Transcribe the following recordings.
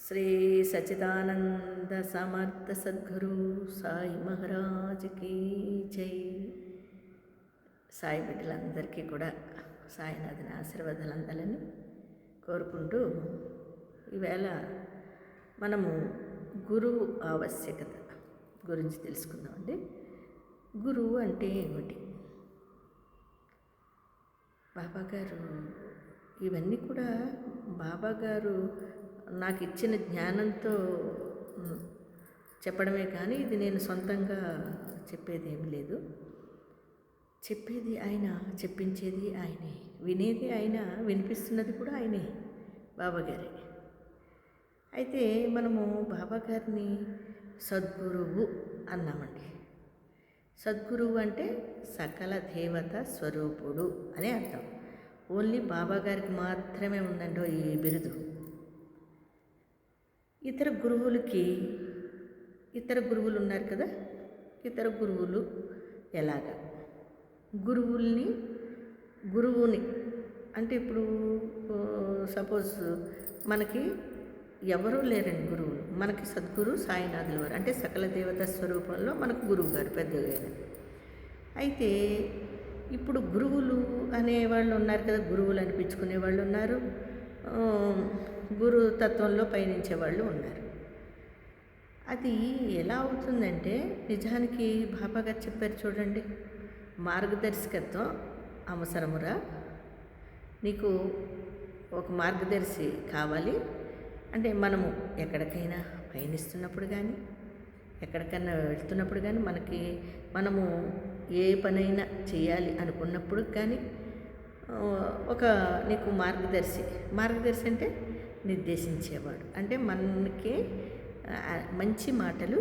శ్రీ సచిదానంద సమర్థ సద్గురు సాయి మహారాజ్కి జై. సాయి బిడ్డలందరికీ కూడా సాయినాథుని ఆశీర్వాదాలు అందాలని కోరుకుంటూ ఈవేళ మనము గురువు ఆవశ్యకత గురించి తెలుసుకుందామండి. గురువు అంటే ఏమిటి? బాబాగారు ఇవన్నీ కూడా బాబాగారు నాకు ఇచ్చిన జ్ఞానంతో చెప్పడమే కానీ ఇది నేను సొంతంగా చెప్పేది ఏమి లేదు. చెప్పేది ఆయన, చెప్పించేది ఆయనే, వినేది ఆయన, వినిపిస్తున్నది కూడా ఆయనే, బాబాగారే. అయితే మనము బాబాగారిని సద్గురువు అన్నామండి. సద్గురువు అంటే సకల దేవత స్వరూపుడు అని అర్థం. ఓన్లీ బాబాగారికి మాత్రమే ఉందండి ఈ బిరుదు. ఇతర గురువులు ఉన్నారు కదా, ఇతర గురువులు ఎలాగా గురువుని అంటే ఇప్పుడు సపోజ్ మనకి ఎవరూ లేరండి గురువులు. మనకి సద్గురు సాయినాథుల వారు అంటే సకల దేవత స్వరూపంలో మనకు గురువు గారు పెద్దగా. అయితే ఇప్పుడు గురువులు అనేవాళ్ళు ఉన్నారు కదా, గురువులు అనిపించుకునే వాళ్ళు ఉన్నారు, గురు తత్వంలో పయనించే వాళ్ళు ఉన్నారు. అది ఎలా అవుతుందంటే నిజానికి బాబాగారు చెప్పారు చూడండి, మార్గదర్శకత్వం అవసరమురా, నీకు ఒక మార్గదర్శి కావాలి అంటే మనము ఎక్కడికైనా పయనిస్తున్నప్పుడు కానీ ఎక్కడికైనా వెళ్తున్నప్పుడు కానీ మనము ఏ పనైనా చేయాలి అనుకున్నప్పుడు కానీ నీకు మార్గదర్శి అంటే నిర్దేశించేవాడు, అంటే మనకి మంచి మాటలు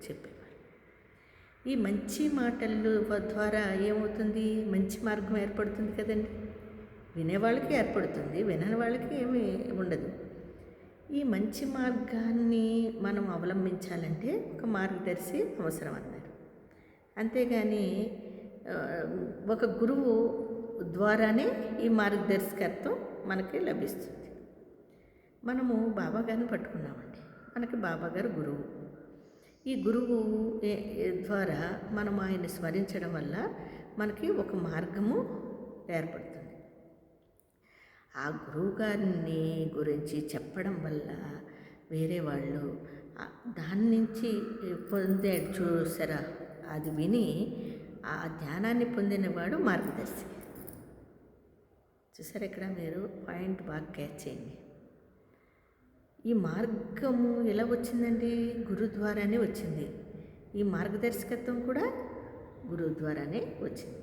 చెప్పేవాడు. ఈ మంచి మాటలు ద్వారా ఏమవుతుంది, మంచి మార్గం ఏర్పడుతుంది కదండి. వినేవాళ్ళకి ఏర్పడుతుంది, వినని వాళ్ళకి ఏమీ ఉండదు. ఈ మంచి మార్గాన్ని మనం అవలంబించాలంటే ఒక మార్గదర్శి అవసరం అన్నారు. అంతేగాని ఒక గురువు ద్వారానే ఈ మార్గదర్శకత్వం మనకి లభిస్తుంది. మనము బాబాగారిని పట్టుకున్నామండి, మనకి బాబాగారు గురువు. ఈ గురువు ద్వారా మనం ఆయన్ని స్మరించడం వల్ల మనకి ఒక మార్గము ఏర్పడుతుంది. ఆ గురువుగారిని గురించి చెప్పడం వల్ల వేరే వాళ్ళు దాని నుంచి పొందాడు చూసారా, అది విని ఆ జ్ఞానాన్ని పొందినవాడు మార్గదర్శి. చూసారు, ఇక్కడ మీరు పాయింట్ బాగా క్యాచ్ చేయండి. ఈ మార్గము ఎలా వచ్చిందండి? గురు ద్వారానే వచ్చింది. ఈ మార్గదర్శకత్వం కూడా గురువు ద్వారానే వచ్చింది.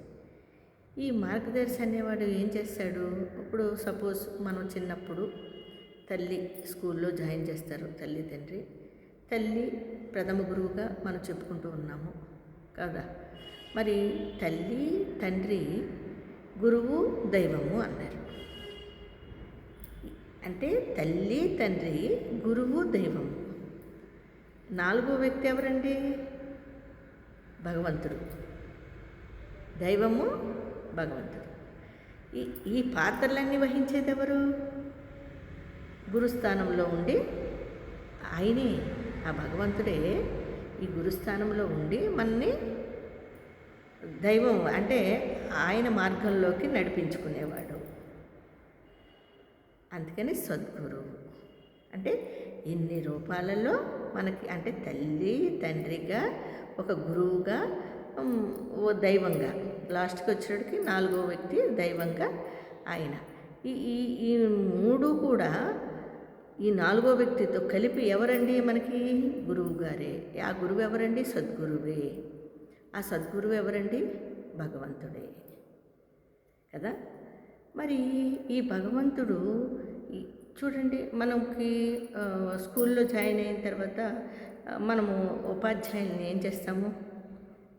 ఈ మార్గదర్శి అనేవాడు ఏం చేస్తాడు? ఇప్పుడు సపోజ్ మనం చిన్నప్పుడు తల్లి స్కూల్లో జాయిన్ చేస్తారు, తల్లి తండ్రి. తల్లి ప్రథమ గురువుగా మనం చెప్పుకుంటూ ఉన్నాము కదా. మరి తల్లి తండ్రి గురువు దైవము అన్నారు. అంటే తల్లి తండ్రి గురువు దైవము. నాలుగో వ్యక్తి ఎవరండి? భగవంతుడు. దైవము భగవంతుడు. ఈ పాత్రలన్నీ వహించేది ఎవరు? గురుస్థానంలో ఉండి ఆయనే, ఆ భగవంతుడే ఈ గురుస్థానంలో ఉండి మనని దైవం అంటే ఆయన మార్గంలోకి నడిపించుకునేవాడు. అందుకని సద్గురువు అంటే ఇన్ని రూపాలలో మనకి, అంటే తల్లి తండ్రిగా, ఒక గురువుగా, ఓ దైవంగా, లాస్ట్కి వచ్చేటికి నాలుగో వ్యక్తి దైవంగా ఆయన. ఈ మూడు కూడా ఈ నాలుగో వ్యక్తితో కలిపి ఎవరండి మనకి? గురువు గారే. ఆ గురువు ఎవరండి? సద్గురువే. ఆ సద్గురువు ఎవరండి? భగవంతుడే కదా. మరి ఈ భగవంతుడు చూడండి, మనకి స్కూల్లో జాయిన్ అయిన తర్వాత మనము ఉపాధ్యాయుల్ని ఏం చేస్తాము?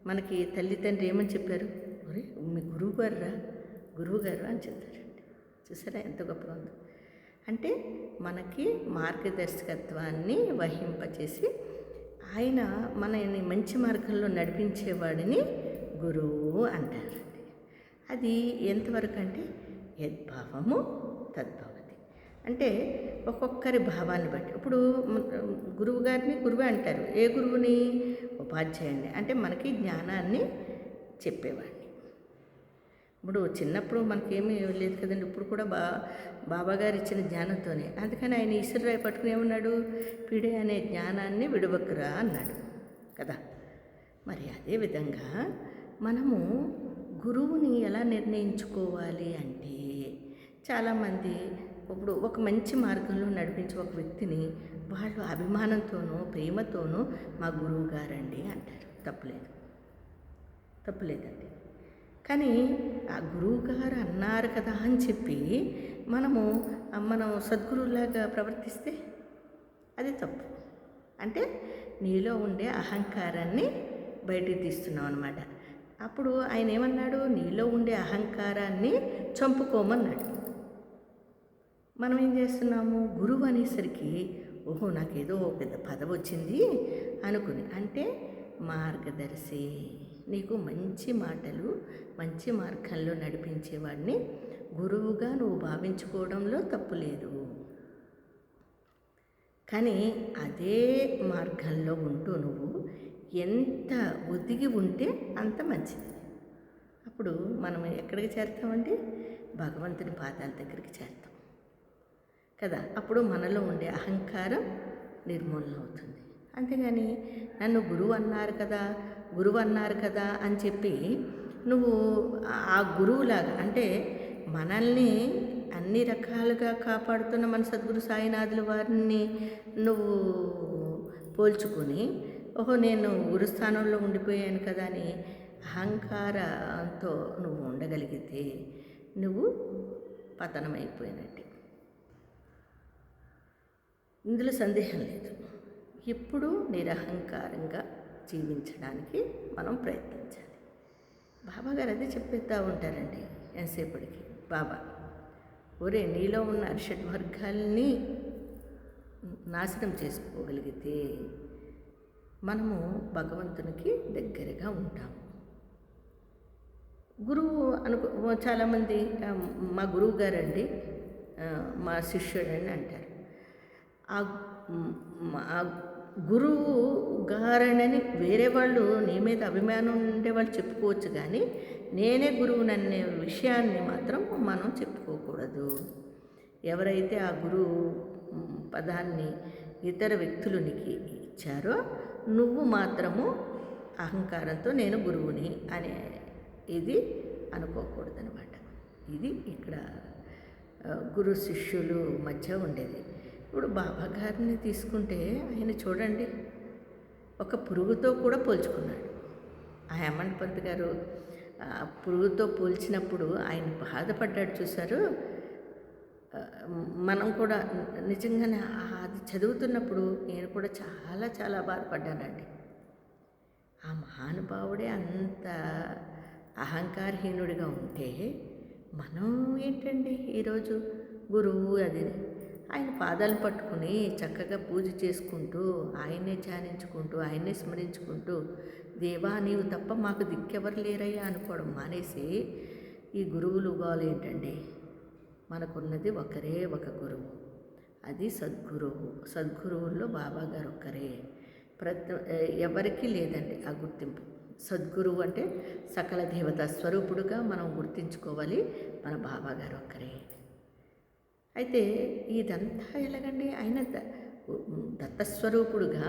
మనకి తల్లిదండ్రి ఏమని చెప్పారు? ఒరే మీ గురువుగారు అని చెప్తారండి. చూసారా ఎంత గొప్పగా ఉందో. అంటే మనకి మార్గదర్శకత్వాన్ని వహింపచేసి ఆయన మనని మంచి మార్గంలో నడిపించేవాడిని గురువు అంటారండి. అది ఎంతవరకు అంటే యద్భావము తద్భవతి. అంటే ఒక్కొక్కరి భావాన్ని బట్టి ఇప్పుడు గురువు గారిని గురువే అంటారు. ఏ గురువుని? ఉపాధ్యాయుడిని. అంటే మనకి జ్ఞానాన్ని చెప్పేవాడిని. ఇప్పుడు చిన్నప్పుడు మనకేమీ లేదు కదండి. ఇప్పుడు కూడా బాబాగారు ఇచ్చిన జ్ఞానంతోనే. అందుకని ఆయన ఈశ్వరరాయ పట్టుకుని ఏమన్నాడు? పిడే అనే జ్ఞానాన్ని విడవకురా అన్నాడు కదా. మరి అదేవిధంగా మనము గురువుని ఎలా నిర్ణయించుకోవాలి అంటే, చాలామంది ఇప్పుడు ఒక మంచి మార్గంలో నడిపించే ఒక వ్యక్తిని వాళ్ళు అభిమానంతోనూ ప్రేమతోనూ మా గురువు గారండి అంటారు. తప్పులేదండి. కానీ ఆ గురువుగారు అన్నారు కదా అని చెప్పి మనం సద్గురువులాగా ప్రవర్తిస్తే అది తప్పు. అంటే నీలో ఉండే అహంకారాన్ని బయటికి తీస్తున్నాం అన్నమాట. అప్పుడు ఆయన ఏమన్నాడు? నీలో ఉండే అహంకారాన్ని చంపుకోమన్నాడు. మనం ఏం చేస్తున్నాము? గురువు అనేసరికి ఓహో నాకేదో పెద్ద పదవి వచ్చింది అనుకుని, అంటే మార్గదర్శి, నీకు మంచి మాటలు మంచి మార్గంలో నడిపించేవాడిని గురువుగా నువ్వు భావించుకోవడంలో తప్పు లేదు. కానీ అదే మార్గంలో ఉంటూ నువ్వు ఎంత ఒదిగి ఉంటే అంత మంచిది. అప్పుడు మనం ఎక్కడికి చేరుతామండి? భగవంతుని పాదాల దగ్గరికి చేరుతాం కదా. అప్పుడు మనలో ఉండే అహంకారం నిర్మూలన అవుతుంది. అంతేగాని నన్ను గురువు అన్నారు కదా అని చెప్పి నువ్వు ఆ గురువులాగా, అంటే మనల్ని అన్ని రకాలుగా కాపాడుతున్న మన సద్గురు సాయినాథుల వారిని నువ్వు పోల్చుకొని ఓహో నేను గురుస్థానంలో ఉండిపోయాను కదా అని అహంకారంతో నువ్వు ఉండగలిగితే నువ్వు పతనమైపోయినట్టే. ఇందులో సందేహం లేదు. ఎప్పుడూ నిరహంకారంగా జీవించడానికి మనం ప్రయత్నించాలి. బాబాగారు అదే చెప్పేస్తూ ఉంటారండి ఎంతసేపటికి. బాబా ఒరే నీలో ఉన్న అరిషడ్ వర్గాల్ని నాశనం చేసుకోగలిగితే మనము భగవంతునికి దగ్గరగా ఉంటాము. గురువు చాలామంది మా గురువు గారండి, మా శిష్యుడని అంటారు. ఆ గురువు గారనని వేరే వాళ్ళు నీ మీద అభిమానం ఉండేవాళ్ళు చెప్పుకోవచ్చు, కానీ నేనే గురువుననే విషయాన్ని మాత్రం మనం చెప్పుకోకూడదు. ఎవరైతే ఆ గురువు పదాన్ని ఇతర వ్యక్తులకి ఇచ్చారో నువ్వు మాత్రము అహంకారంతో నేను గురువుని అనే ఇది అనుకోకూడదనమాట. ఇది ఇక్కడ గురు శిష్యులు మధ్య ఉండేది. ఇప్పుడు బాబా గారిని తీసుకుంటే ఆయన చూడండి, ఒక పురుగుతో కూడా పోల్చుకున్నాడు. ఆ హేమంత్ పంత్ గారు పురుగుతో పోల్చినప్పుడు ఆయన బాధపడ్డాడు చూశారు. మనం కూడా నిజంగానే అది చదువుతున్నప్పుడు నేను కూడా చాలా చాలా బాధపడ్డానండి. ఆ మహానుభావుడే అంత అహంకారహీనుడిగా ఉంటే మనం ఏంటండి ఈరోజు గురువు అది ఆయన పాదాలు పట్టుకుని చక్కగా పూజ చేసుకుంటూ ఆయన్నే ధ్యానించుకుంటూ ఆయన్నే స్మరించుకుంటూ దేవా నీవు తప్ప మాకు దిక్కెవరు లేరయ్యా అనుకోవడం మానేసి ఈ గురువులు ఏంటండి? మనకున్నది ఒకరే ఒక గురువు, అది సద్గురువు. సద్గురువుల్లో బాబా గారు ఒక్కరే, ఎవరికీ లేదండి ఆ గుర్తింపు. సద్గురువు అంటే సకల దేవతా స్వరూపుడుగా మనం గుర్తించుకోవాలి, మన బాబా గారు ఒక్కరే. అయితే ఇదంతా ఎలాగండి? ఆయన దత్తస్వరూపుడుగా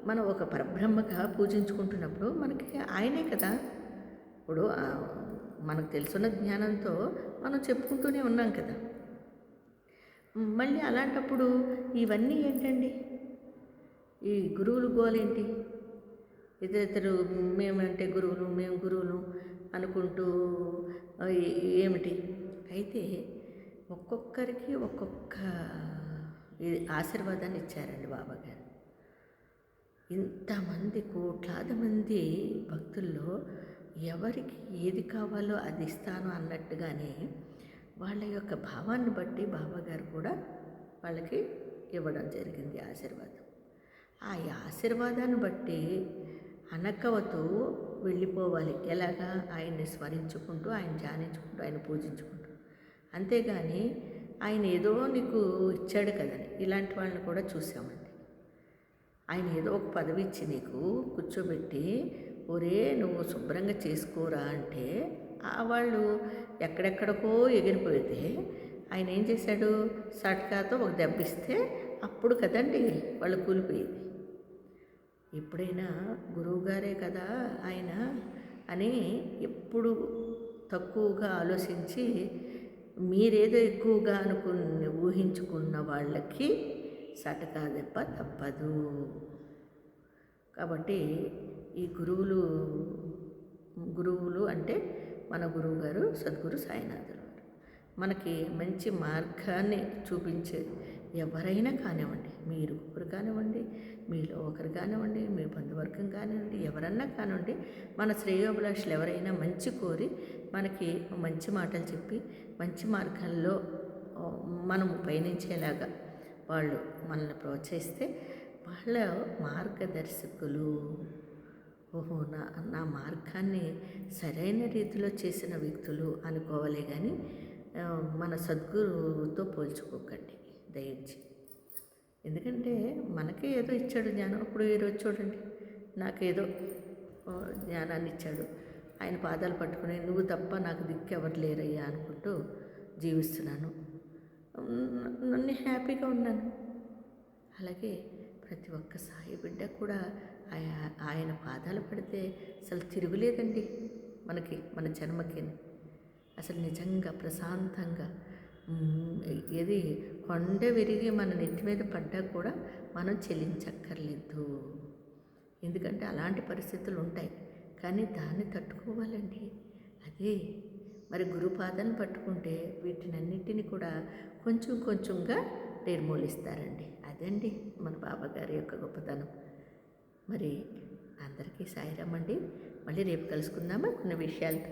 మనం ఒక పరబ్రహ్మగా పూజించుకుంటున్నప్పుడు మనకి ఆయనే కదా. ఇప్పుడు మనకు తెలుసున్న జ్ఞానంతో మనం చెప్పుకుంటూనే ఉన్నాం కదా. మళ్ళీ అలాంటప్పుడు ఇవన్నీ ఏంటండి? ఈ గురువులు గోలేంటి? ఇతరు మేమంటే గురువులు, మేము గురువులు అనుకుంటూ ఏమిటి? అయితే ఒక్కొక్కరికి ఒక్కొక్క ఆశీర్వాదాన్ని ఇచ్చారండి బాబాగారు. ఇంతమంది కోట్లాది మంది భక్తుల్లో ఎవరికి ఏది కావాలో అది ఇస్తాను అన్నట్టుగానే వాళ్ళ యొక్క భావాన్ని బట్టి బాబాగారు కూడా వాళ్ళకి ఇవ్వడం జరిగింది ఆశీర్వాదం. ఆ ఆశీర్వాదాన్ని బట్టి అనకవతూ వెళ్ళిపోవాలి. ఎలాగా? ఆయన్ని స్మరించుకుంటూ, ఆయన ధ్యానించుకుంటూ, ఆయన పూజించుకుంటూ. అంతేగాని ఆయన ఏదో నీకు ఇచ్చాడు కదని ఇలాంటి వాళ్ళని కూడా చూసామండి. ఆయన ఏదో ఒక పదవి ఇచ్చి నీకు కూర్చోబెట్టి ఒరే నువ్వు శుభ్రంగా చేసుకోరా అంటే వాళ్ళు ఎక్కడెక్కడికో ఎగిరిపోతే ఆయన ఏం చేశాడు, సట్కాతో ఒక దెబ్బిస్తే అప్పుడు కదండి వాళ్ళు కూలిపోయేది. ఎప్పుడైనా గురువుగారే కదా ఆయన అని ఎప్పుడు తక్కువగా ఆలోచించి మీరేదో ఎక్కువగా ఊహించుకున్న వాళ్ళకి సటకా దెబ్బ తప్పదు. కాబట్టి ఈ గురువులు అంటే మన గురువుగారు సద్గురు సాయినాథులు వారు మనకి మంచి మార్గాన్ని చూపించేది. ఎవరైనా కానివ్వండి, మీరు ఒకరు కానివ్వండి, మీలో ఒకరు కానివ్వండి, మీ బంధువర్గం కానివ్వండి, ఎవరన్నా కానివ్వండి, మన శ్రేయోభిలాషులు ఎవరైనా మంచి కోరి మనకి మంచి మాటలు చెప్పి మంచి మార్గంలో మనము పయనించేలాగా వాళ్ళు మనల్ని ప్రోత్సహిస్తే వాళ్ళ మార్గదర్శకులు. ఓహో నా మార్గాన్ని సరైన రీతిలో చేసిన వ్యక్తులు అనుకోవాలి కానీ మన సద్గురువుతో పోల్చుకోకండి దయించి. ఎందుకంటే మనకే ఏదో ఇచ్చాడు జ్ఞానం. అప్పుడు ఈరోజు చూడండి, నాకేదో జ్ఞానాన్ని ఇచ్చాడు, ఆయన పాదాలు పట్టుకుని నువ్వు తప్ప నాకు దిక్కు ఎవరు లేరయ్యా అనుకుంటూ జీవిస్తున్నాను, నన్ను హ్యాపీగా ఉన్నాను. అలాగే ప్రతి ఒక్క సాయి బిడ్డ కూడా ఆయన పాదాలు పడితే అసలు తిరుగులేదండి మనకి, మన జన్మకి. అసలు నిజంగా ప్రశాంతంగా ఏది కొండ విరిగి మన నెత్తి మీద పడ్డా కూడా మనం చెల్లించక్కర్లేదు. ఎందుకంటే అలాంటి పరిస్థితులు ఉంటాయి, కానీ దాన్ని తట్టుకోవాలండి. అదే మరి గురుపాదాన్ని పట్టుకుంటే వీటినన్నిటిని కూడా కొంచెం కొంచెంగా నిర్మూలిస్తారండి. అదండి మన బాబాగారి యొక్క గొప్పతనం. మరి అందరికీ సాయిరామ్ అండి. మళ్ళీ రేపు కలుసుకుందామా కొన్ని విషయాలతో.